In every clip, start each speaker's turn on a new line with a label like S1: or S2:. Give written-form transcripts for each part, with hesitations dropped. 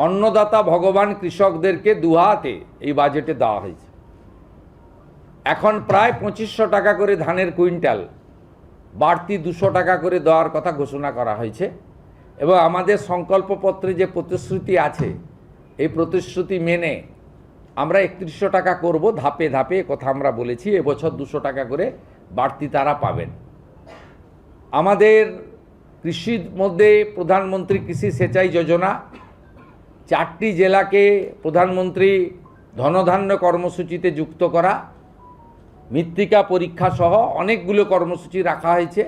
S1: অন্নদাতা ভগবান কৃষকদেরকে দুহাতে এই বাজেটে দেওয়া হয়েছে। এখন প্রায় 2500 টাকা করে ধানের কুইন্টাল, বাড়তি 200 টাকা করে দেওয়ার কথা ঘোষণা করা হয়েছে। এবং আমাদের সংকল্পপত্রে যে প্রতিশ্রুতি আছে, এই প্রতিশ্রুতি মেনে আমরা 3100 টাকা করব ধাপে ধাপে, কথা আমরা বলেছি। এবছর 200 টাকা করে বাড়তি তারা পাবেন। আমাদের কৃষির মধ্যে প্রধানমন্ত্রী কৃষি সেচাই যোজনা, 4টি জেলাকে প্রধানমন্ত্রী ধনধান্য কর্মসূচিতে যুক্ত করা, মৃত্তিকা পরীক্ষা সহ অনেকগুলো কর্মসূচি রাখা হয়েছে।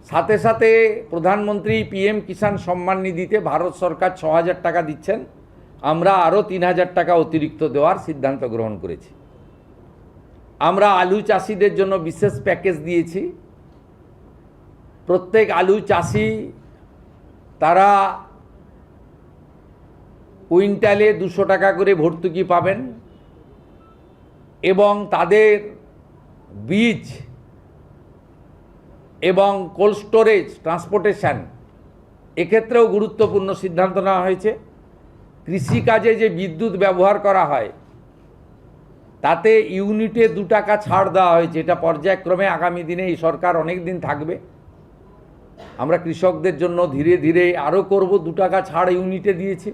S1: সাথে সাথে প্রধানমন্ত্রী পিএম কিষাণ সম্মান নিধিতে ভারত সরকার 6000 টাকা দিচ্ছেন, আমরা আরও 3000 টাকা অতিরিক্ত দেওয়ার সিদ্ধান্ত গ্রহণ করেছি। আমরা আলু চাষিদের জন্য বিশেষ প্যাকেজ দিয়েছি। প্রত্যেক আলু চাষি তারা কুইন্টালে 200 টাকা করে ভর্তুকি পাবেন এবং তাদের বীজ এবং কোল্ড স্টোরেজ ট্রান্সপোর্টেশন এক্ষেত্রেও গুরুত্বপূর্ণ সিদ্ধান্ত নেওয়া হয়েছে। কৃষিকাজে যে বিদ্যুৎ ব্যবহার করা হয় তাতে ইউনিটে 2 টাকা ছাড় দেওয়া হয়েছে। এটা পর্যায়ক্রমে আগামী দিনে এই সরকার অনেক দিন থাকবে। আমরা কৃষকদের জন্য ধীরে ধীরে আরও করব, 2 টাকা ছাড় ইউনিটে দিয়েছি।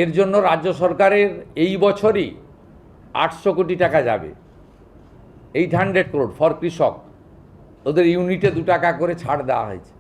S1: এর জন্য রাজ্য সরকারের এই বছরই 800 কোটি টাকা যাবে, 800 crore ফর কৃষক, ওদের ইউনিটে 2 টাকা করে ছাড় দেওয়া হয়েছে।